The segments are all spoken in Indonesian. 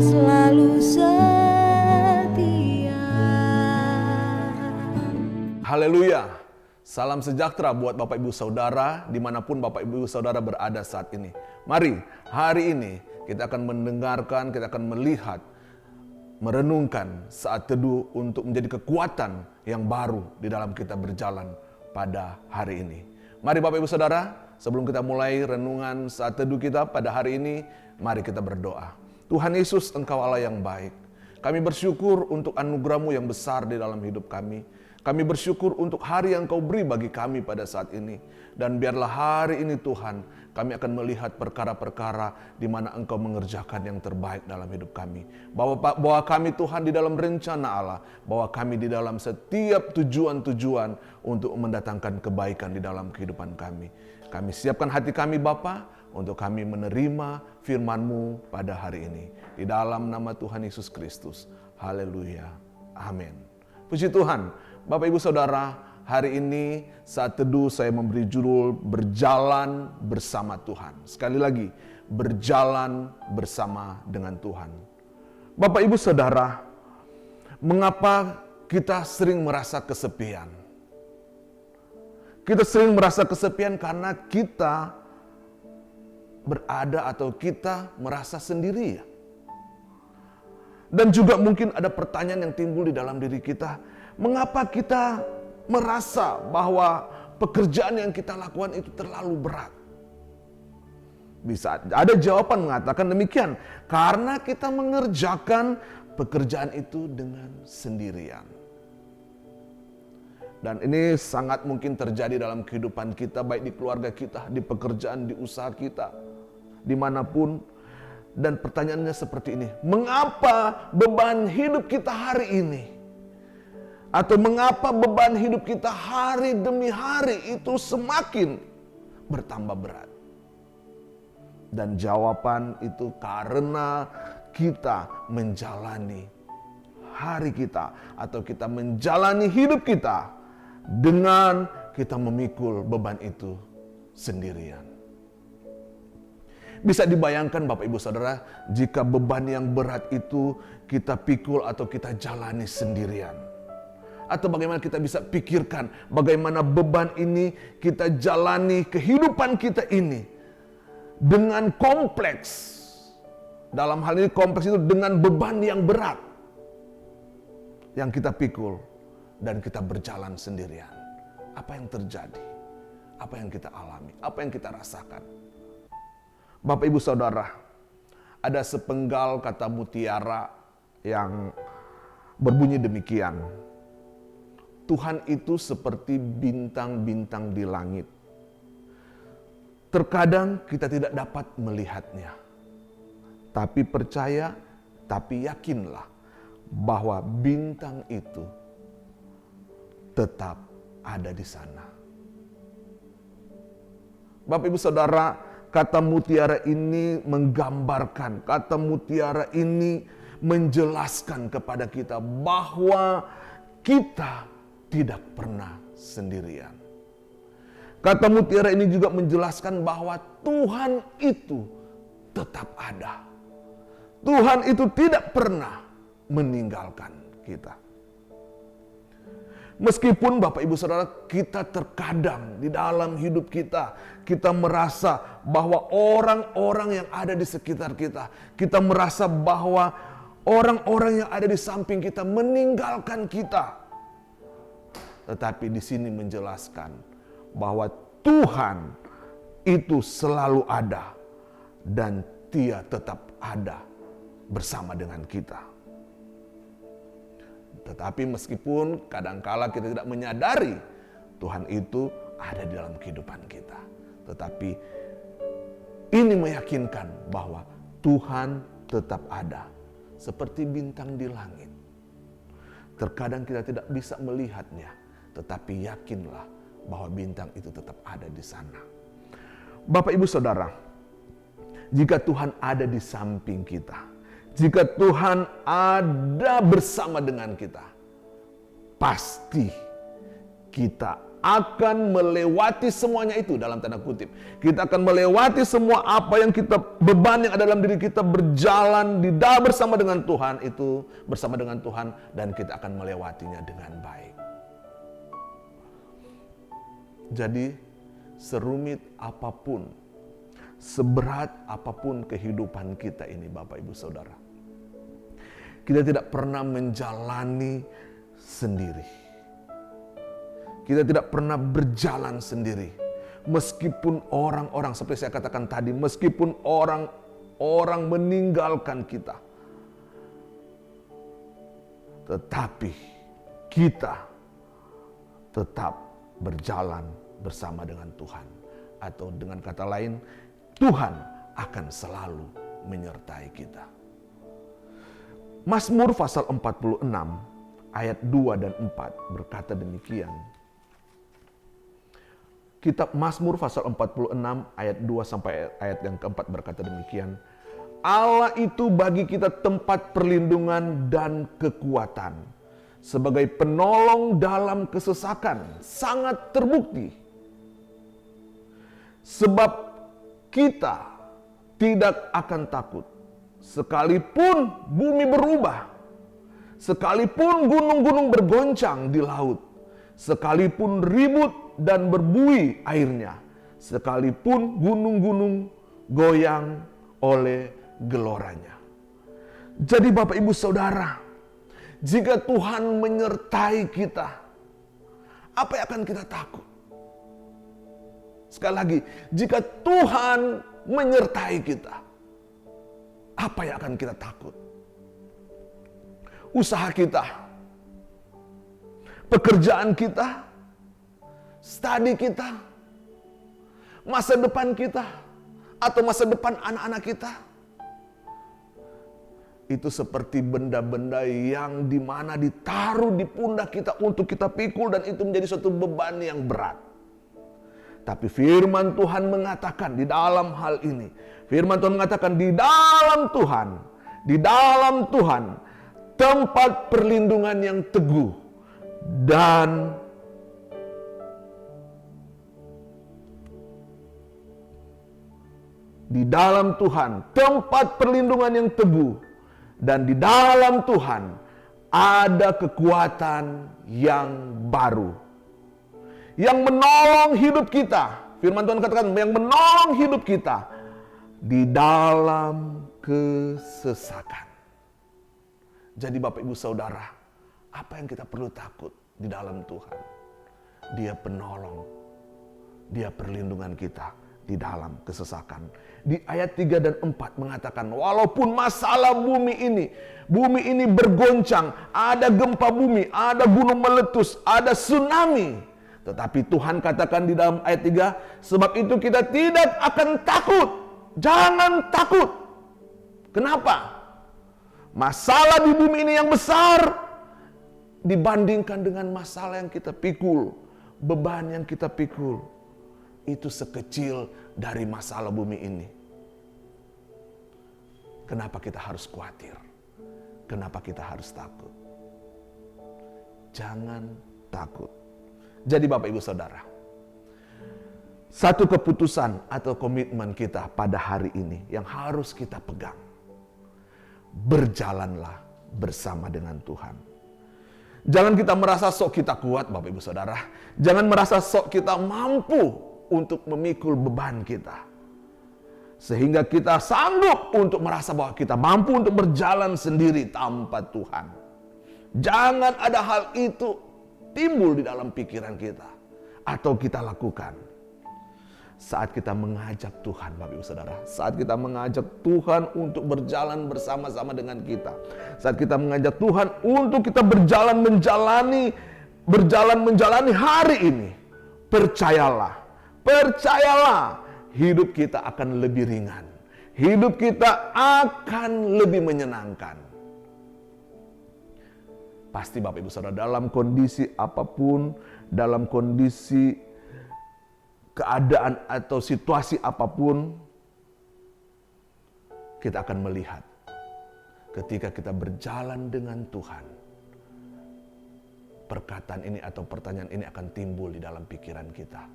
selalu setia. Haleluya. Salam sejahtera buat Bapak Ibu Saudara dimanapun Bapak Ibu Saudara berada saat ini. Mari hari ini kita akan mendengarkan, kita akan melihat, merenungkan saat teduh untuk menjadi kekuatan yang baru di dalam kita berjalan pada hari ini. Mari Bapak Ibu Saudara, sebelum kita mulai renungan saat teduh kita pada hari ini, mari kita berdoa. Tuhan Yesus, Engkau Allah yang baik. Kami bersyukur untuk anugerah-Mu yang besar di dalam hidup kami. Kami bersyukur untuk hari yang Kau beri bagi kami pada saat ini. Dan biarlah hari ini Tuhan, kami akan melihat perkara-perkara di mana Engkau mengerjakan yang terbaik dalam hidup kami. Bahwa kami Tuhan di dalam rencana Allah, bahwa kami di dalam setiap tujuan-tujuan untuk mendatangkan kebaikan di dalam kehidupan kami. Kami siapkan hati kami Bapa untuk kami menerima firman-Mu pada hari ini. Di dalam nama Tuhan Yesus Kristus. Haleluya. Amin. Puji Tuhan. Bapak Ibu Saudara, hari ini saat teduh saya memberi judul berjalan bersama Tuhan. Sekali lagi, berjalan bersama dengan Tuhan. Bapak Ibu Saudara, mengapa kita sering merasa kesepian? Kita sering merasa kesepian karena kita berada atau kita merasa sendiri. Dan juga mungkin ada pertanyaan yang timbul di dalam diri kita. Mengapa kita merasa bahwa pekerjaan yang kita lakukan itu terlalu berat? Bisa ada jawaban mengatakan demikian. Karena kita mengerjakan pekerjaan itu dengan sendirian. Dan ini sangat mungkin terjadi dalam kehidupan kita, baik di keluarga kita, di pekerjaan, di usaha kita, dimanapun. Dan pertanyaannya seperti ini, mengapa beban hidup kita hari ini? Atau mengapa beban hidup kita hari demi hari itu semakin bertambah berat? Dan jawaban itu karena kita menjalani hari kita atau kita menjalani hidup kita dengan kita memikul beban itu sendirian. Bisa dibayangkan Bapak Ibu Saudara, jika beban yang berat itu kita pikul atau kita jalani sendirian. Atau bagaimana kita bisa pikirkan bagaimana beban ini kita jalani kehidupan kita ini dengan kompleks. Dalam hal ini kompleks itu dengan beban yang berat yang kita pikul dan kita berjalan sendirian. Apa yang terjadi? Apa yang kita alami? Apa yang kita rasakan? Bapak Ibu Saudara, ada sepenggal kata mutiara yang berbunyi demikian. Tuhan itu seperti bintang-bintang di langit. Terkadang kita tidak dapat melihatnya. Tapi percaya, tapi yakinlah bahwa bintang itu tetap ada di sana. Bapak Ibu Saudara, kata mutiara ini menggambarkan, kata mutiara ini menjelaskan kepada kita bahwa kita tidak pernah sendirian. Kata mutiara ini juga menjelaskan bahwa Tuhan itu tetap ada. Tuhan itu tidak pernah meninggalkan kita. Meskipun Bapak Ibu Saudara, kita terkadang di dalam hidup kita, kita merasa bahwa orang-orang yang ada di sekitar kita, kita merasa bahwa orang-orang yang ada di samping kita meninggalkan kita. Tetapi di sini menjelaskan bahwa Tuhan itu selalu ada dan Dia tetap ada bersama dengan kita. Tetapi meskipun kadangkala kita tidak menyadari Tuhan itu ada di dalam kehidupan kita. Tetapi ini meyakinkan bahwa Tuhan tetap ada seperti bintang di langit. Terkadang kita tidak bisa melihatnya, tetapi yakinlah bahwa bintang itu tetap ada di sana. Bapak Ibu Saudara, jika Tuhan ada di samping kita, jika Tuhan ada bersama dengan kita, pasti kita akan melewati semuanya itu dalam tanda kutip. Kita akan melewati semua apa yang kita, beban yang ada dalam diri kita, berjalan bersama dengan Tuhan itu, bersama dengan Tuhan, dan kita akan melewatinya dengan baik. Jadi serumit apapun, seberat apapun kehidupan kita ini Bapak Ibu Saudara, kita tidak pernah menjalani sendiri. Kita tidak pernah berjalan sendiri. Meskipun orang-orang, seperti saya katakan tadi, meskipun orang meninggalkan kita, tetapi kita tetap berjalan bersama dengan Tuhan. Atau dengan kata lain, Tuhan akan selalu menyertai kita. Mazmur pasal 46 ayat 2 dan 4 berkata demikian. Kitab Mazmur pasal 46 ayat 2 sampai ayat yang keempat berkata demikian. Allah itu bagi kita tempat perlindungan dan kekuatan. Sebagai penolong dalam kesesakan, sangat terbukti. Sebab kita tidak akan takut. Sekalipun bumi berubah. Sekalipun gunung-gunung bergoncang di laut. Sekalipun ribut dan berbuih airnya, sekalipun gunung-gunung goyang oleh geloranya. Jadi Bapak Ibu Saudara, jika Tuhan menyertai kita, apa yang akan kita takut? Sekali lagi, jika Tuhan menyertai kita, apa yang akan kita takut? Usaha kita, pekerjaan kita, studi kita, masa depan kita, atau masa depan anak-anak kita. Itu seperti benda-benda yang dimana ditaruh di pundak kita untuk kita pikul, dan itu menjadi suatu beban yang berat. Tapi firman Tuhan mengatakan di dalam hal ini, firman Tuhan mengatakan di dalam Tuhan, tempat perlindungan yang teguh, dan di dalam Tuhan, tempat perlindungan yang teguh, dan di dalam Tuhan ada kekuatan yang baru, yang menolong hidup kita. Firman Tuhan katakan, yang menolong hidup kita di dalam kesesakan. Jadi Bapak Ibu Saudara, apa yang kita perlu takut di dalam Tuhan? Dia penolong, Dia perlindungan kita di dalam kesesakan. Di ayat 3 dan 4 mengatakan, walaupun masalah bumi ini bergoncang, ada gempa bumi, ada gunung meletus, ada tsunami, tetapi Tuhan katakan di dalam ayat 3, sebab itu kita tidak akan takut. Jangan takut. Kenapa? Masalah di bumi ini yang besar dibandingkan dengan masalah yang kita pikul, beban yang kita pikul, itu sekecil dari masalah bumi ini. Kenapa kita harus khawatir? Kenapa kita harus takut? Jangan takut. Jadi Bapak Ibu Saudara, satu keputusan atau komitmen kita pada hari ini yang harus kita pegang. Berjalanlah bersama dengan Tuhan. Jangan kita merasa sok kita kuat Bapak Ibu Saudara. Jangan merasa sok kita mampu untuk memikul beban kita, sehingga kita sanggup untuk merasa bahwa kita mampu untuk berjalan sendiri tanpa Tuhan. Jangan ada hal itu timbul di dalam pikiran kita atau kita lakukan saat kita mengajak Tuhan, Bapak Ibu Saudara. Saat kita mengajak Tuhan untuk berjalan bersama-sama dengan kita, saat kita mengajak Tuhan untuk kita berjalan menjalani hari ini, percayalah, hidup kita akan lebih ringan. Hidup kita akan lebih menyenangkan. Pasti Bapak Ibu Saudara, dalam kondisi apapun, dalam kondisi keadaan atau situasi apapun, kita akan melihat ketika kita berjalan dengan Tuhan, perkataan ini atau pertanyaan ini akan timbul di dalam pikiran kita.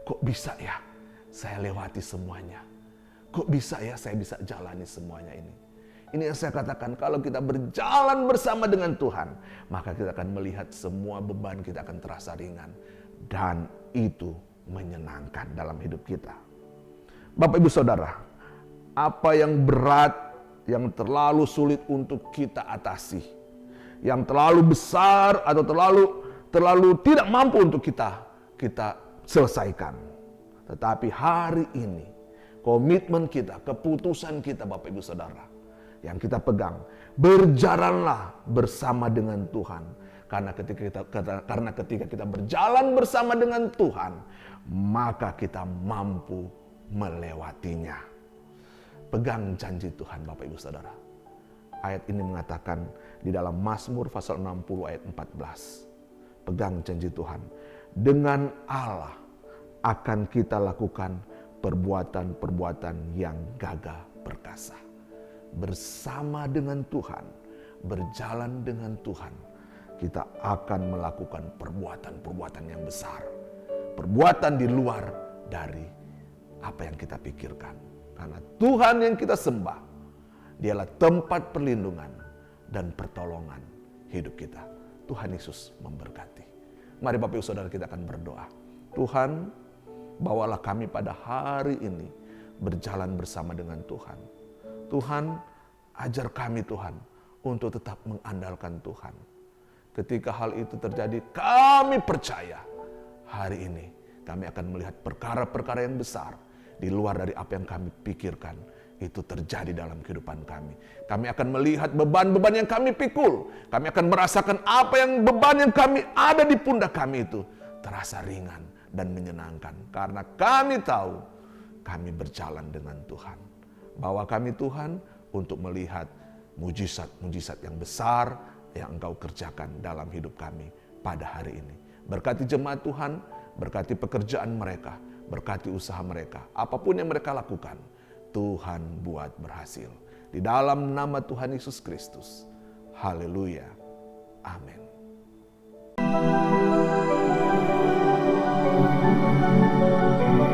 Kok bisa ya saya lewati semuanya? Kok bisa ya saya bisa jalani semuanya ini? Ini yang saya katakan, kalau kita berjalan bersama dengan Tuhan, maka kita akan melihat semua beban kita akan terasa ringan. Dan itu menyenangkan dalam hidup kita. Bapak Ibu Saudara, apa yang berat, yang terlalu sulit untuk kita atasi, yang terlalu besar atau terlalu tidak mampu untuk kita selesaikan. Tetapi hari ini, komitmen kita, keputusan kita Bapak Ibu Saudara, yang kita pegang, berjalanlah bersama dengan Tuhan. Karena ketika kita berjalan bersama dengan Tuhan, maka kita mampu melewatinya. Pegang janji Tuhan Bapak Ibu Saudara. Ayat ini mengatakan di dalam Mazmur pasal 60 ayat 14. Pegang janji Tuhan. Dengan Allah akan kita lakukan perbuatan-perbuatan yang gagah perkasa. Bersama dengan Tuhan, berjalan dengan Tuhan, kita akan melakukan perbuatan-perbuatan yang besar. Perbuatan di luar dari apa yang kita pikirkan. Karena Tuhan yang kita sembah, Dialah tempat perlindungan dan pertolongan hidup kita. Tuhan Yesus memberkati. Mari Bapak Ibu Saudara, kita akan berdoa. Tuhan, bawalah kami pada hari ini berjalan bersama dengan Tuhan. Tuhan, ajar kami Tuhan untuk tetap mengandalkan Tuhan. Ketika hal itu terjadi, kami percaya hari ini kami akan melihat perkara-perkara yang besar di luar dari apa yang kami pikirkan. Itu terjadi dalam kehidupan kami. Kami akan melihat beban-beban yang kami pikul. Kami akan merasakan apa yang beban yang kami ada di pundak kami itu terasa ringan dan menyenangkan. Karena kami tahu kami berjalan dengan Tuhan. Bawa kami Tuhan untuk melihat mujizat-mujizat yang besar yang Engkau kerjakan dalam hidup kami pada hari ini. Berkati jemaat Tuhan, berkati pekerjaan mereka, berkati usaha mereka. Apapun yang mereka lakukan, Tuhan buat berhasil. Di dalam nama Tuhan Yesus Kristus. Haleluya. Amin.